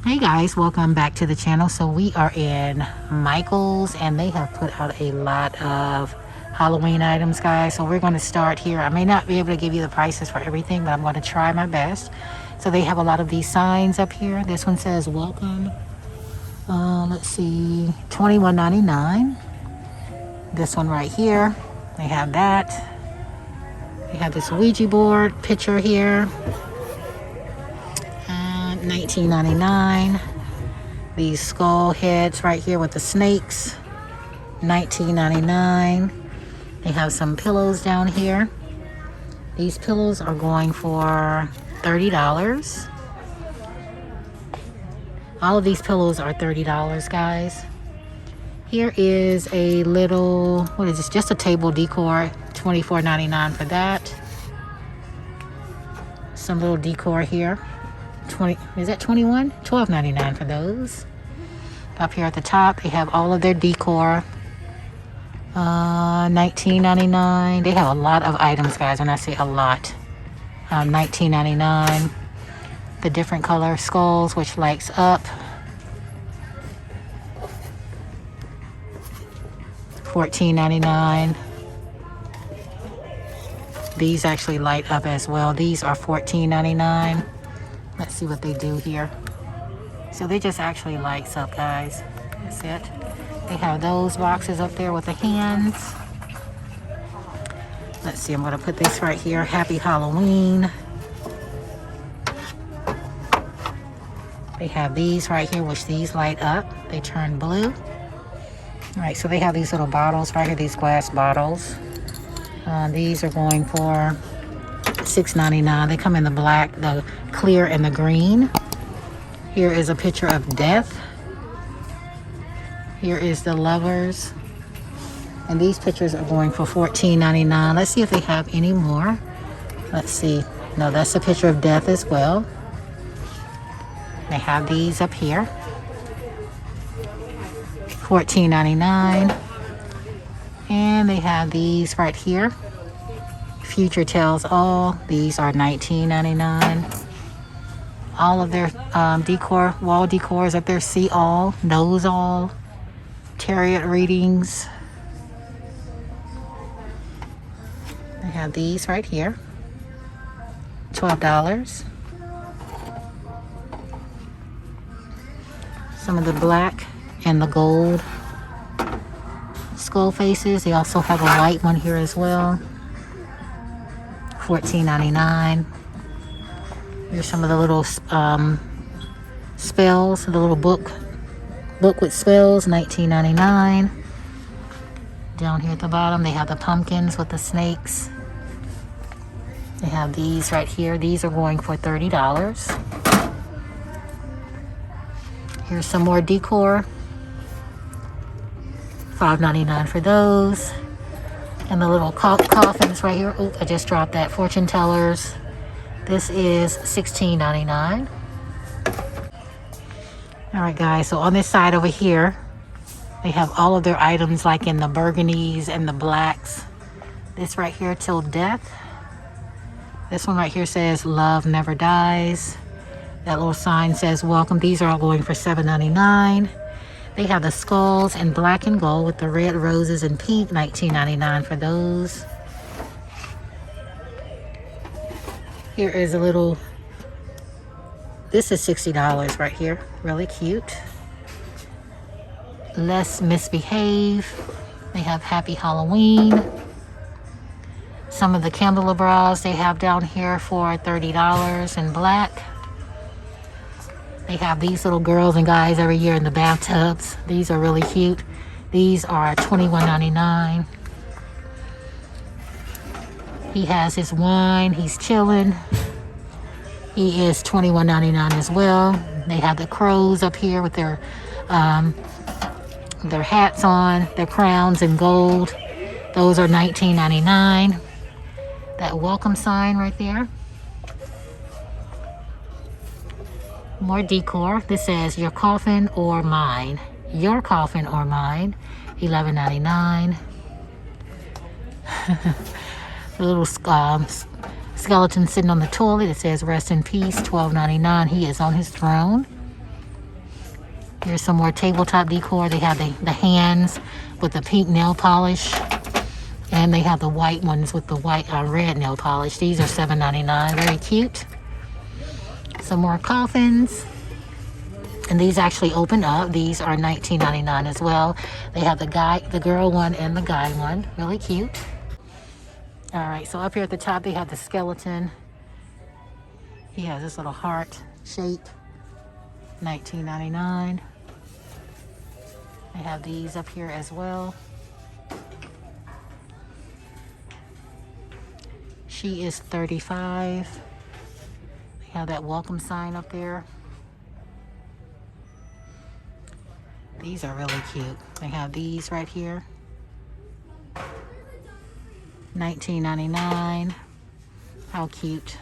Hey guys, welcome back to the channel. So we are in Michael's and they have put out a lot of Halloween items, guys. So we're going to start here. I may not be able to give you the prices for everything, but I'm going to try my best. So they have a lot of these signs up here. This one says welcome. Let's see, $21.99. This one right here, they have that. They have this Ouija board picture here. $19.99. These skull heads right here with the snakes, $19.99. They have some pillows down here. These pillows are going for $30. All of these pillows are $30, guys. Here is a little, what is this? Just a table decor, $24.99 for that. Some little decor here. Is that 21? $12.99 for those. Up here at the top, they have all of their decor. $19.99. They have a lot of items, guys. When I say a lot, $19.99. The different color skulls, which lights up. $14.99. These actually light up as well. These are $14.99. Let's see what they do here. So they just actually lights up, guys. That's it. They have those boxes up there with the hands. Let's see, I'm going to put this right here. Happy Halloween. They have these right here, which these light up. They turn blue. All right, so they have these little bottles right here, these glass bottles. These are going for $6.99. They come in the black, the clear, and the green. Here is a picture of death. Here is the lovers. And these pictures are going for $14.99. Let's see if they have any more. Let's see. No, that's a picture of death as well. They have these up here. $14.99. And they have these right here. Future Tells All. These are $19.99. All of their decor, wall decors up there. See All, Knows All, Tarot readings. They have these right here. $12. Some of the black and the gold skull faces. They also have a white one here as well. $14.99. Here's some of the little spells, the little book with spells, $19.99. Down here at the bottom, they have the pumpkins with the snakes. They have these right here. These are going for $30. Here's some more decor. $5.99 for those. And the little coffins right here. Oh, I just dropped that. Fortune tellers. This is $16.99. All right, guys. So on this side over here, they have all of their items like in the burgundies and the blacks. This right here, Till Death. This one right here says Love Never Dies. That little sign says welcome. These are all going for $7.99. They have the skulls in black and gold with the red roses and pink, $19.99 for those. Here is a little, this is $60 right here. Really cute. Let's Misbehave. They have Happy Halloween. Some of the candelabras they have down here for $30 in black. They have these little girls and guys every year in the bathtubs. These are really cute. These are $21.99. He has his wine. He's chilling. He is $21.99 as well. They have the crows up here with their hats on, their crowns in gold. Those are $19.99. That welcome sign right there. More decor. This says Your Coffin or Mine. Your Coffin or Mine. $11.99. The little skeleton sitting on the toilet. It says Rest in Peace. $12.99. He is on his throne. Here's some more tabletop decor. They have the hands with the pink nail polish. And they have the white ones with the white red nail polish. These are $7.99. Very cute. Some more coffins. And these actually open up. These are $19.99 as well. They have the girl one and the guy one. Really cute. All right, so up here at the top, they have the skeleton. He has this little heart shape. $19.99. They have these up here as well. She is $35. They have that welcome sign up there. These are really cute. They have these right here. $19.99. How cute.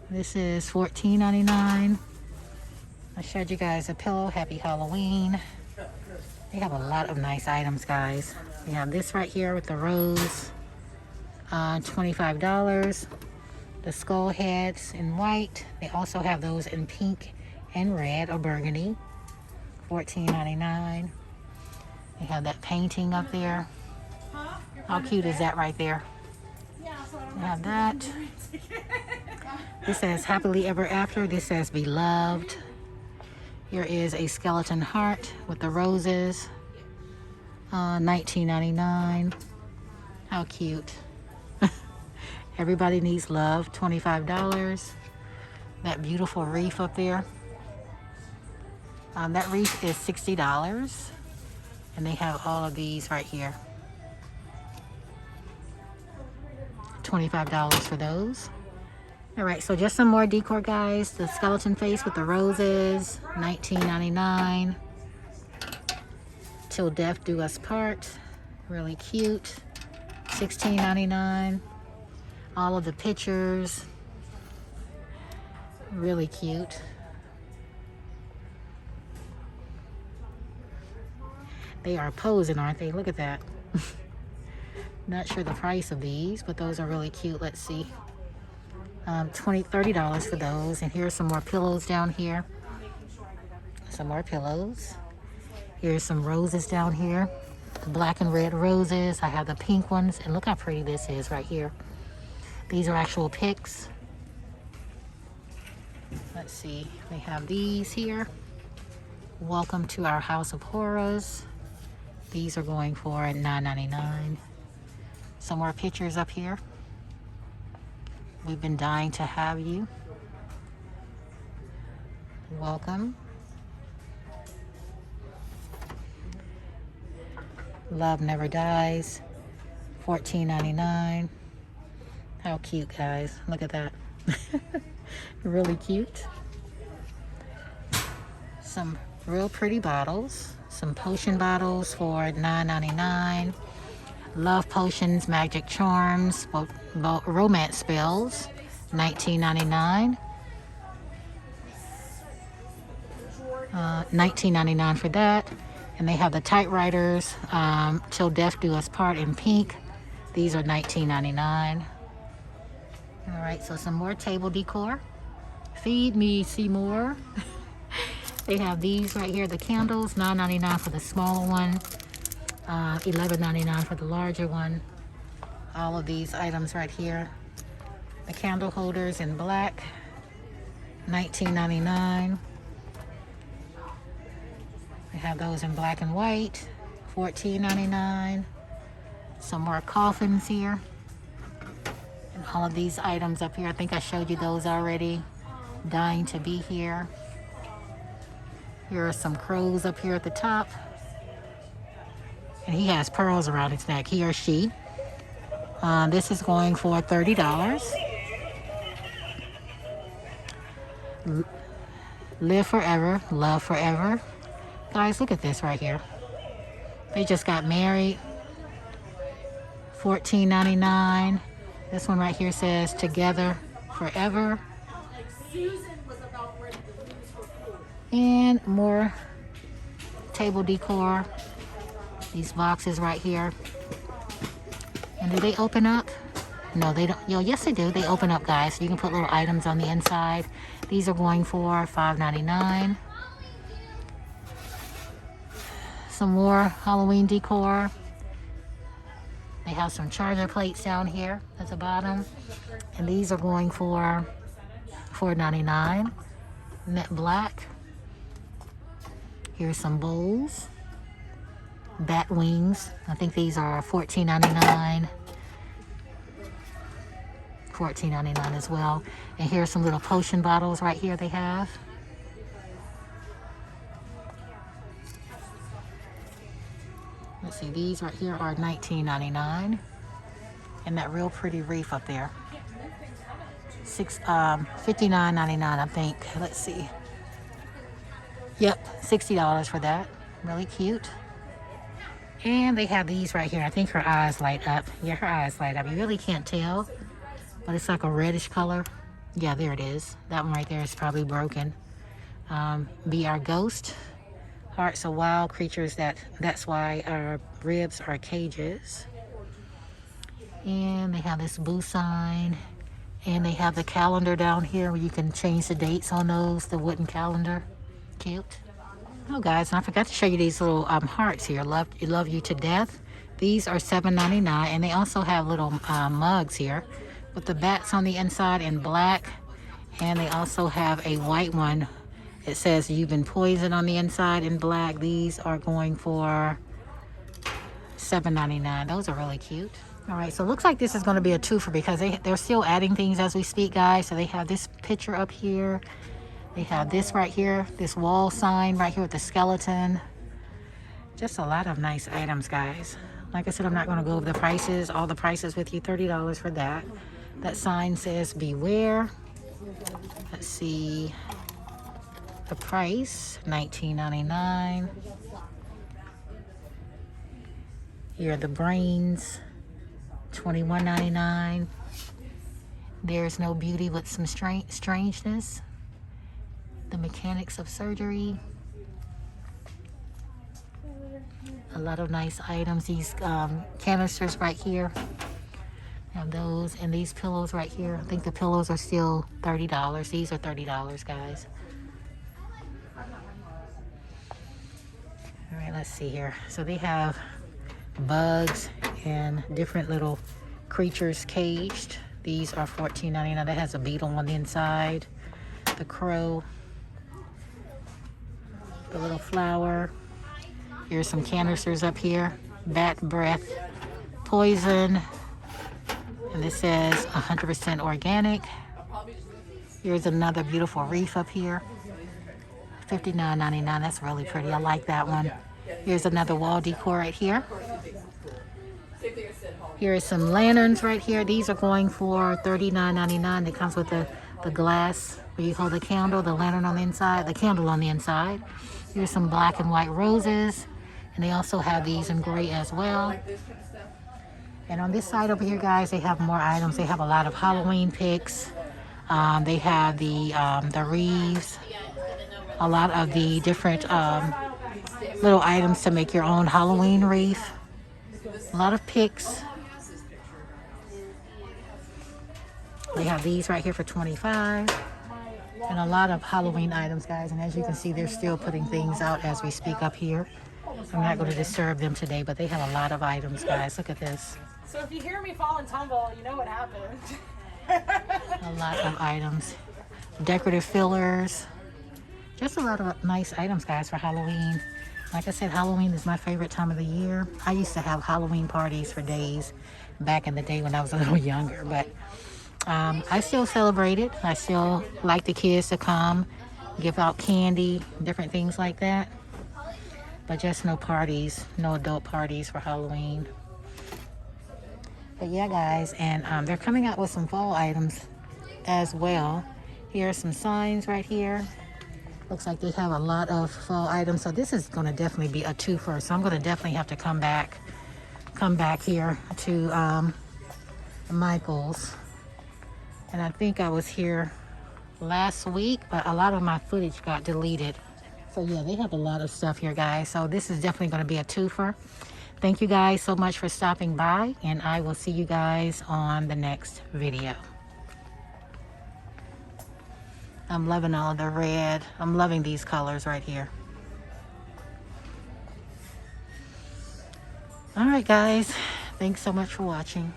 This is $14.99. I showed you guys a pillow. Happy Halloween. They have a lot of nice items, guys. They have this right here with the rose. $25. The skull heads in white. They also have those in pink and red or burgundy. $14.99. They have that painting up there. How cute is that right there? They have that. This says happily ever after. This says beloved. Here is a skeleton heart with the roses. $19.99. How cute. Everybody needs love. $25. That beautiful wreath up there. That wreath is $60. And they have all of these right here. $25 for those. All right, so just some more decor, guys. The skeleton face with the roses, $19.99. Till death do us part. Really cute. $16.99. All of the pictures. Really cute. They are posing, aren't they? Look at that. Not sure the price of these, but those are really cute. Let's see. $30 for those. And here's some more pillows down here. Some more pillows. Here's some roses down here. The black and red roses. I have the pink ones. And look how pretty this is right here. These are actual picks. Let's see. They have these here. Welcome to our house of horrors. These are going for $9.99. Some more pictures up here. We've been dying to have you. Welcome. Love never dies. $14.99. How cute, guys. Look at that. Really cute. Some real pretty bottles. Some potion bottles for $9.99. Love potions, magic charms, romance spells, $19.99. $19.99 for that. And they have the typewriters, Till Death Do Us Part in pink. These are $19.99. All right, so some more table decor. Feed me, Seymour. They have these right here, the candles, $9.99 for the smaller one. $11.99 for the larger one. All of these items right here. The candle holders in black, $19.99. We have those in black and white, $14.99. Some more coffins here. And all of these items up here, I think I showed you those already. Dying to be here. Here are some crows up here at the top. And he has pearls around his neck, he or she. This is going for $30. Live forever, love forever. Guys, look at this right here. They just got married. $14.99. This one right here says together forever. And more table decor. These boxes right here. And do they open up? No, they don't. Yes, they do. They open up, guys. So you can put little items on the inside. These are going for $5.99. Some more Halloween decor. They have some charger plates down here at the bottom. And these are going for $4.99. Net black. Here's some bowls. Bat wings. I think these are $14.99. $14.99 as well. And here's some little potion bottles right here they have. Let's see, these right here are $19.99. And that real pretty wreath up there. $59.99, I think. Let's see. Yep, $60 for that. Really cute. And they have these right here. I think her eyes light up. Yeah, her eyes light up. You really can't tell, but it's like a reddish color. Yeah, there it is. That one right there is probably broken. Be our ghost. Hearts of wild creatures. That's why our ribs are cages. And they have this boo sign. And they have the calendar down here where you can change the dates on those. The wooden calendar. Cute. Oh, guys, and I forgot to show you these little hearts here. Love you to death. These are $7.99, and they also have little mugs here with the bats on the inside in black, and they also have a white one. It says you've been poisoned on the inside in black. These are going for $7.99. Those are really cute. All right, so it looks like this is going to be a twofer because they're still adding things as we speak, guys. So they have this picture up here. They have this right here, this wall sign right here with the skeleton. Just a lot of nice items, guys. Like I said, I'm not going to go over the prices, all the prices with you. $30 for that. That sign says beware. Let's see. The price, $19.99. Here are the brains, $21.99. There's no beauty but some strangeness. The mechanics of surgery. A lot of nice items. These canisters right here. Have those, and these pillows right here. I think the pillows are still $30. These are $30, guys. All right, let's see here. So they have bugs and different little creatures caged. These are $14.99. That has a beetle on the inside. The crow. The little flower. Here's some canisters up here. Bat breath, poison. And this says 100% organic. Here's another beautiful wreath up here. $59.99. That's really pretty. I like that one. Here's another wall decor right here. Here are some lanterns right here. These are going for $39.99. It comes with the glass where you hold the candle, the lantern on the inside, the candle on the inside. Here's some black and white roses. And they also have these in gray as well. And on this side over here, guys, they have more items. They have a lot of Halloween picks. They have the wreaths. A lot of the different little items to make your own Halloween wreath. A lot of picks. They have these right here for $25. And a lot of Halloween items, guys. And as you can see, they're still putting things out as we speak up here. I'm not going to disturb them today, but they have a lot of items, guys. Look at this. So if you hear me fall and tumble, you know what happened. A lot of items. Decorative fillers. Just a lot of nice items, guys, for Halloween. Like I said, Halloween is my favorite time of the year. I used to have Halloween parties for days back in the day when I was a little younger, but I still celebrate it. I still like the kids to come, give out candy, different things like that. But just no parties, no adult parties for Halloween. But yeah, guys, and they're coming out with some fall items as well. Here are some signs right here. Looks like they have a lot of fall items. So this is going to definitely be a twofer. So I'm going to definitely have to come back here to Michael's. And I think I was here last week, but a lot of my footage got deleted. So yeah, they have a lot of stuff here, guys. So this is definitely going to be a twofer. Thank you guys so much for stopping by, and I will see you guys on the next video. I'm loving all the red. I'm loving these colors right here. All right, guys. Thanks so much for watching.